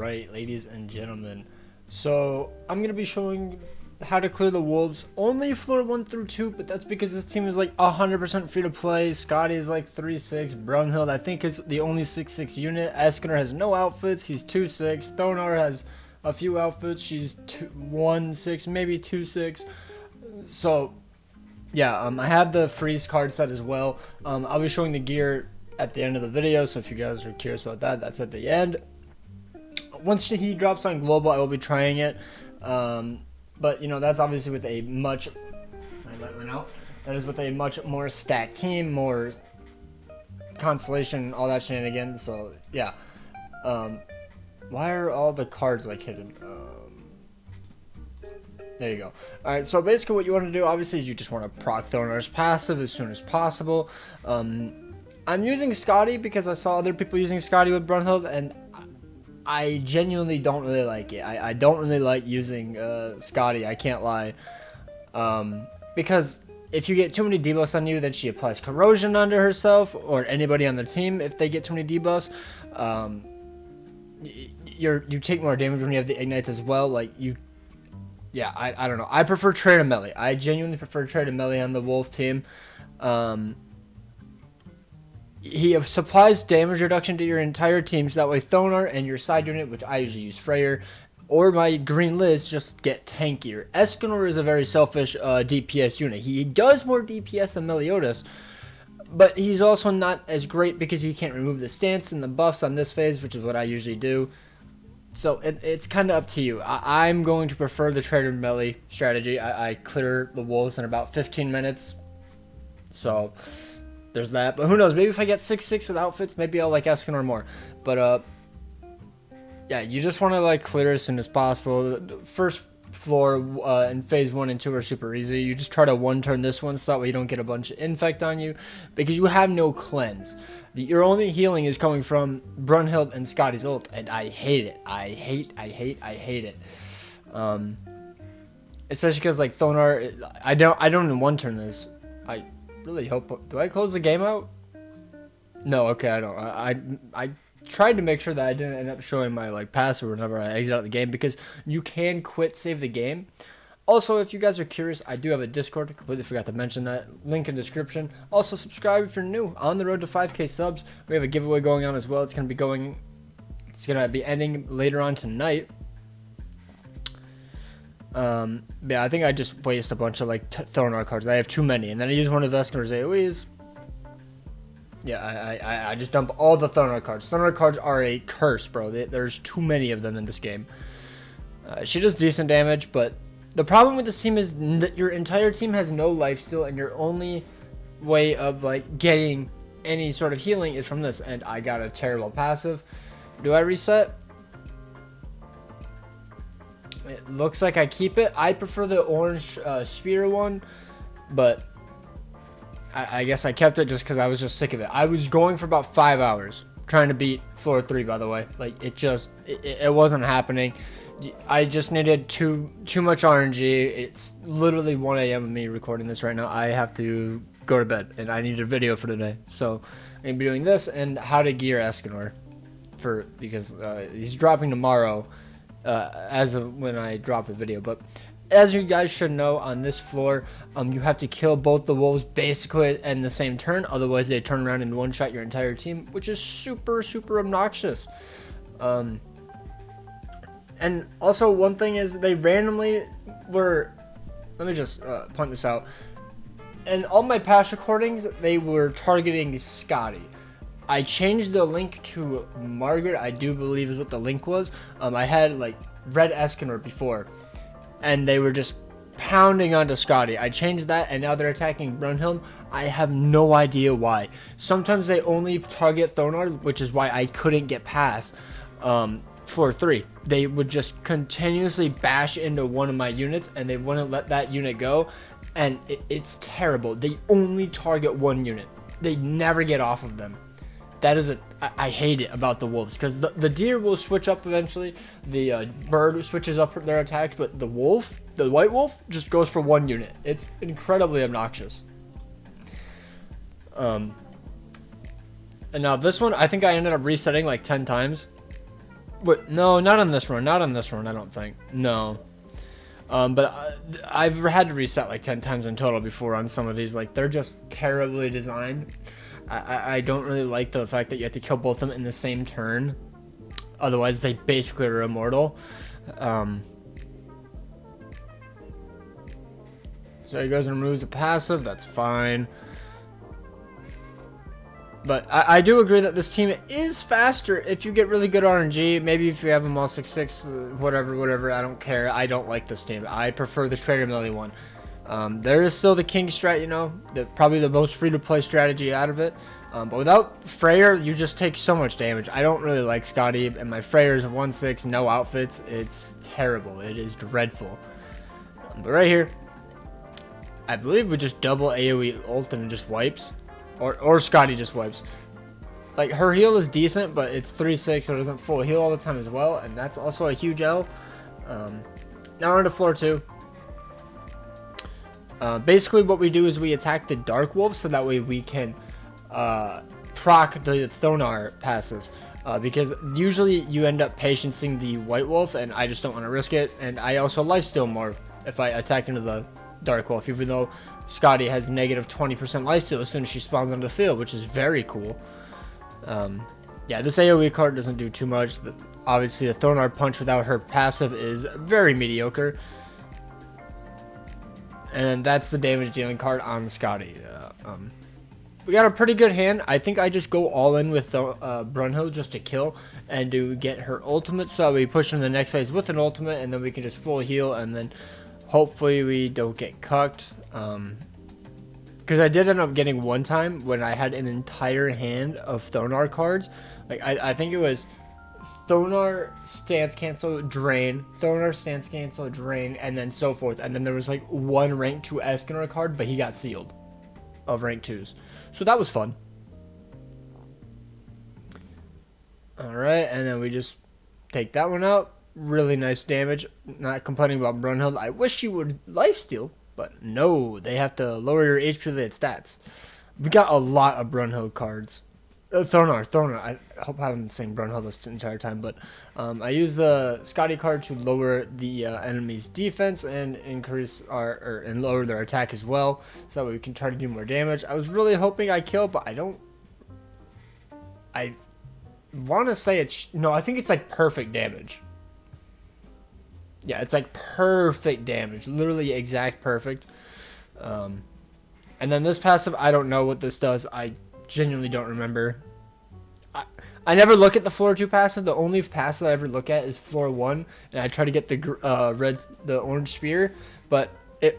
Alright, ladies and gentlemen, so I'm going to be showing how to clear the wolves only floor 1 through 2, but that's because this team is like 100% free to play. Scotty is like 3-6, Brunhild I think is the only 6-6 unit, Escanor has no outfits, he's 2-6, Thonar has a few outfits, she's 1-6, maybe 2-6, so yeah, I have the freeze card set as well. I'll be showing the gear at the end of the video, so if you guys are curious about that, that's at the end. Once he drops on global, I will be trying it, but you know, that's obviously with a much, my light went out, that is with a much more stacked team, more constellation, all that shenanigans. So yeah, why are all the cards like hidden? There you go. Alright, so basically what you want to do, obviously, is you just want to proc Thonar's passive as soon as possible. I'm using Scotty because I saw other people using Scotty with Brunhild, and I genuinely don't really like it. I don't really like using Scotty, I can't lie. Because if you get too many debuffs on you, then she applies corrosion onto herself, or anybody on the team if they get too many debuffs. You take more damage when you have the ignites as well. Like, yeah, I don't know. I prefer trade to melee. I genuinely prefer trade to melee on the wolf team. He supplies damage reduction to your entire team, so that way Thonar and your side unit, which I usually use Freyr, or my green Liz, just get tankier. Escanor is a very selfish DPS unit. He does more DPS than Meliodas, but he's also not as great because he can't remove the stance and the buffs on this phase, which is what I usually do. So it's kind of up to you. I'm going to prefer the trader melee strategy. I clear the wolves in about 15 minutes. So there's that. But who knows? Maybe if I get 6-6 with outfits, maybe I'll like Escanor more. But yeah, you just want to like clear as soon as possible. The first floor in phase 1 and 2 are super easy. You just try to one turn this one so that way you don't get a bunch of infect on you, because you have no cleanse. Your only healing is coming from Brunhild and Scotty's ult, and I hate it. I hate it. Especially because like Thonar, I don't one turn this. I really hope. Do I close the game out? No, okay, I don't. I tried to make sure that I didn't end up showing my like password whenever I exit out the game, because you can quit save the game. Also, if you guys are curious, I do have a Discord. I completely forgot to mention that. Link in description. Also, subscribe if you're new. On the road to 5K subs. We have a giveaway going on as well. It's gonna be ending later on tonight. Yeah, I think I just waste a bunch of like Thonar cards. I have too many, and then I use one of Escanor's AoEs. Yeah, I just dump all the Thonar cards. Thonar cards are a curse, bro. There's too many of them in this game. She does decent damage, but the problem with this team is that your entire team has no lifesteal, and your only way of like getting any sort of healing is from this. And I got a terrible passive. Do I reset? It looks like I keep it. I prefer the orange spear one, but I guess I kept it just because I was just sick of it. I was going for about 5 hours trying to beat floor 3, by the way. Like, it wasn't happening. I just needed too much RNG. It's literally 1 a.m. of me recording this right now. I have to go to bed, and I need a video for today. So I'm going to be doing this and how to gear Escanor, because he's dropping tomorrow as of when I drop the video. But as you guys should know, on this floor, you have to kill both the wolves basically in the same turn. Otherwise, they turn around and one-shot your entire team, which is super, super obnoxious. And also, one thing is they randomly were, let me just point this out. In all my past recordings, they were targeting Scotty. I changed the link to Margaret, I do believe is what the link was. I had like red Escanor before, and they were just pounding onto Scotty. I changed that, and now they're attacking Brunhild. I have no idea why. Sometimes they only target Thonar, which is why I couldn't get past floor 3. They would just continuously bash into one of my units, and they wouldn't let that unit go, and it's terrible. They only target one unit. They never get off of them. That is I hate it about the wolves, because the deer will switch up eventually. The bird switches up their attacks, but the wolf, the white wolf, just goes for one unit. It's incredibly obnoxious. And now this one, I think I ended up resetting like 10 times. But no, not on this run. Not on this run, I don't think. No. But I've had to reset like 10 times in total before on some of these. Like, they're just terribly designed. I don't really like the fact that you have to kill both of them in the same turn. Otherwise, they basically are immortal. So he goes and removes a passive. That's fine. But I do agree that this team is faster if you get really good RNG. Maybe if you have them all 6-6, whatever, I don't care. I don't like this team. I prefer the Trader Millie one. There is still the King strat, you know, probably the most free-to-play strategy out of it. But without Freyr, you just take so much damage. I don't really like Scotty, and my Freyr's 1-6, no outfits. It's terrible. It is dreadful. But right here, I believe we just double AoE ult and it just wipes. Or Scotty just wipes. Like, her heal is decent, but it's 3-6, so it doesn't full heal all the time as well, and that's also a huge L. Now on to floor 2. Basically what we do is we attack the Dark Wolf, so that way we can proc the Thonar passive. Because usually you end up patienting the White Wolf, and I just don't want to risk it, and I also lifesteal more if I attack into the Dark Wolf, even though Scotty has negative 20% lifesteal as soon as she spawns on the field, which is very cool. Yeah, this AoE card doesn't do too much. Obviously, the Thonar punch without her passive is very mediocre. And that's the damage dealing card on Scotty. We got a pretty good hand. I think I just go all in with Brunhild just to kill and to get her ultimate. So we push in the next phase with an ultimate, and then we can just full heal, and then hopefully we don't get cucked. Because I did end up getting one time when I had an entire hand of Thonar cards. Like, I think it was Thonar, stance cancel, drain, Thonar, stance cancel, drain, and then so forth. And then there was like one rank 2 Escanor card, but he got sealed of rank 2s. So that was fun. Alright, and then we just take that one out. Really nice damage. Not complaining about Brunhild. I wish you would lifesteal. But no, they have to lower your HP-related stats. We got a lot of Brunhild cards. Thonar. I hope I haven't saying Brunhild this entire time, but I use the Scotty card to lower the enemy's defense and increase and lower their attack as well, so that we can try to do more damage. I was really hoping I kill, but I don't. I want to say it's no. I think it's like perfect damage. Yeah, it's like perfect damage. Literally exact perfect. And then this passive, I don't know what this does. I genuinely don't remember. I never look at the floor 2 passive. The only passive I ever look at is floor 1. And I try to get the orange spear. But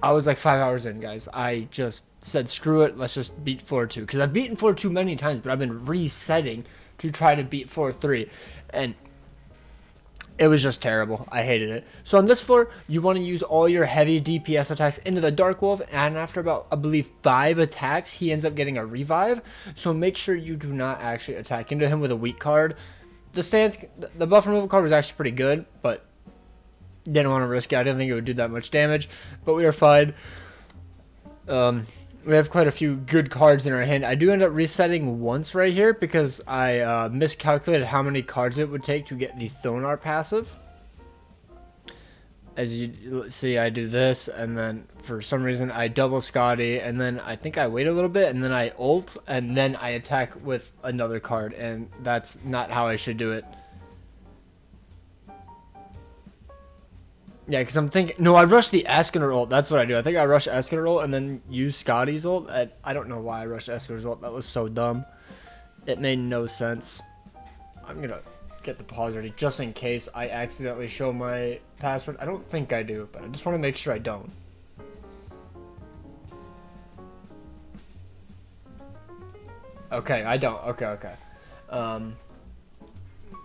I was like 5 hours in, guys. I just said, screw it. Let's just beat floor 2. Because I've beaten floor 2 many times, but I've been resetting to try to beat floor 3. And it was just terrible. I hated it. So on this floor, you want to use all your heavy DPS attacks into the Dark Wolf, and after about, I believe, 5 attacks, he ends up getting a revive. So make sure you do not actually attack into him with a weak card. The buff removal card was actually pretty good, but didn't want to risk it. I didn't think it would do that much damage, but we are fine. We have quite a few good cards in our hand. I do end up resetting once right here because I miscalculated how many cards it would take to get the Thonar passive. As you see, I do this, and then for some reason I double Scotty, and then I think I wait a little bit, and then I ult, and then I attack with another card, and that's not how I should do it. Yeah, because I'm thinking... No, I rush the Escanor ult. That's what I do. I think I rush Escanor ult and then use Scotty's ult. I don't know why I rushed Escanor's ult. That was so dumb. It made no sense. I'm going to get the pause ready just in case I accidentally show my password. I don't think I do, but I just want to make sure I don't. Okay, I don't. Okay.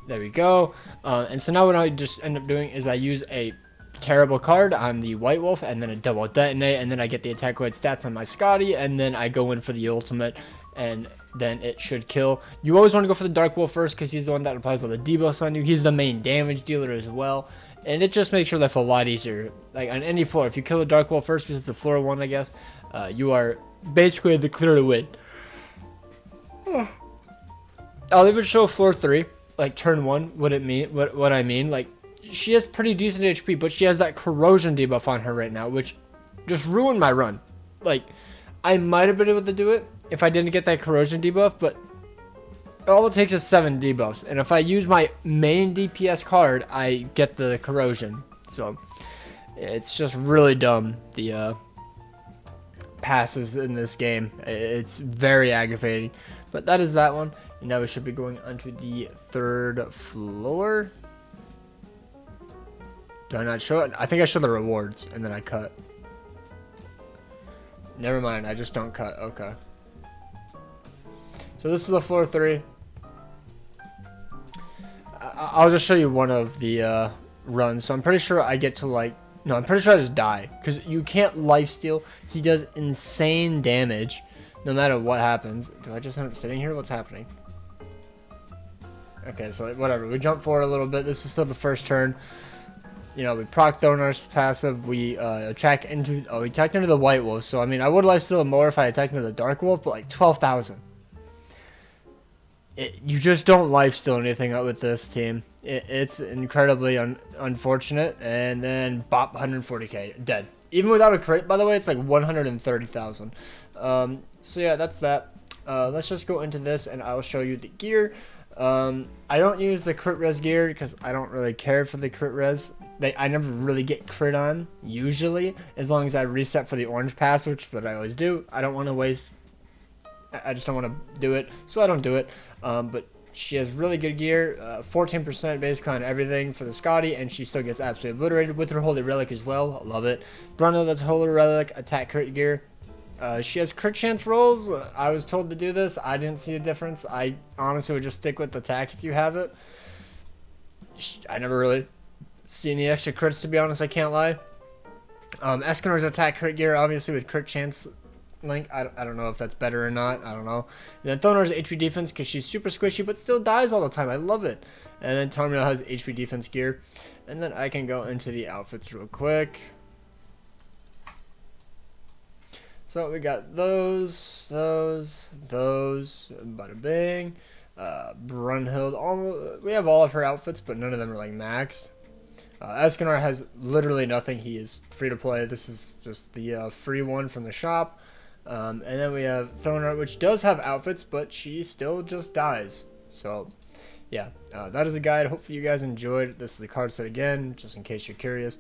There we go. And so now what I just end up doing is I use a terrible card on the White Wolf, and then a double detonate, and then I get the attack related stats on my Scotty, and then I go in for the ultimate, and then it should kill. You always want to go for the Dark Wolf first because he's the one that applies all the debuffs on you. He's the main damage dealer as well, and it just makes your life a lot easier. Like on any floor, if you kill the Dark Wolf first, because it's the floor 1, I guess, you are basically the clear to win. I'll even show floor 3. like turn 1, what I mean. Like, she has pretty decent HP, but she has that corrosion debuff on her right now, which just ruined my run. Like, I might have been able to do it if I didn't get that corrosion debuff, but all it takes is 7 debuffs, and if I use my main DPS card, I get the corrosion. So it's just really dumb, the passes in this game. It's very aggravating. But that is that one. And now we should be going onto the 3rd floor. Do I not show it? I think I show the rewards and then I cut. Never mind, I just don't cut. Okay. So this is the floor 3. I'll just show you one of the runs. So I'm pretty sure I get to like... No, I'm pretty sure I just die. Because you can't lifesteal. He does insane damage no matter what happens. Do I just end up sitting here? What's happening? Okay, so whatever. We jump forward a little bit. This is still the first turn. You know, we proc Thonar's passive. We attack into... Oh, we attacked into the White Wolf. So, I mean, I would lifesteal more if I attacked into the Dark Wolf. But, like, 12,000. You just don't lifesteal anything up with this team. It's incredibly unfortunate. And then bop, 140k, dead. Even without a crit, by the way, it's like 130,000. So yeah, that's that. Let's just go into this, and I'll show you the gear. I don't use the crit res gear because I don't really care for the crit res. I never really get crit on, usually, as long as I reset for the orange pass, which I always do. I don't want to waste. I just don't want to do it, so I don't do it. But she has really good gear, 14% basically on everything for the Scotty, and she still gets absolutely obliterated with her Holy Relic as well. I love it. Bruno, that's Holy Relic, attack crit gear. She has crit chance rolls. I was told to do this. I didn't see a difference. I honestly would just stick with attack if you have it. I never really see any extra crits, to be honest. I can't lie. Escanor's attack crit gear, obviously with crit chance link. I don't know if that's better or not. I don't know. And then Thonar's HP defense because she's super squishy but still dies all the time. I love it. And then Tamriel has HP defense gear. And then I can go into the outfits real quick. So we got those, bada bing, Brunhild, we have all of her outfits, but none of them are like maxed. Escanor has literally nothing. He is free to play. This is just the free one from the shop. And then we have Thonar, which does have outfits, but she still just dies. So yeah, that is a guide. Hopefully you guys enjoyed. This is the card set again, just in case you're curious.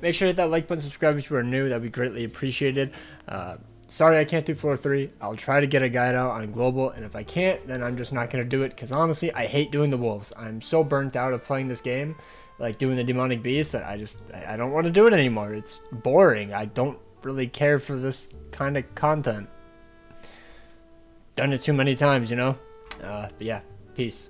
Make sure to hit that like button, subscribe if you are new. That would be greatly appreciated. Sorry I can't do floor 3. I'll try to get a guide out on global, and if I can't, then I'm just not going to do it, because honestly, I hate doing the wolves. I'm so burnt out of playing this game, like doing the demonic beast, that I don't want to do it anymore. It's boring. I don't really care for this kind of content. Done it too many times, you know? But yeah, peace.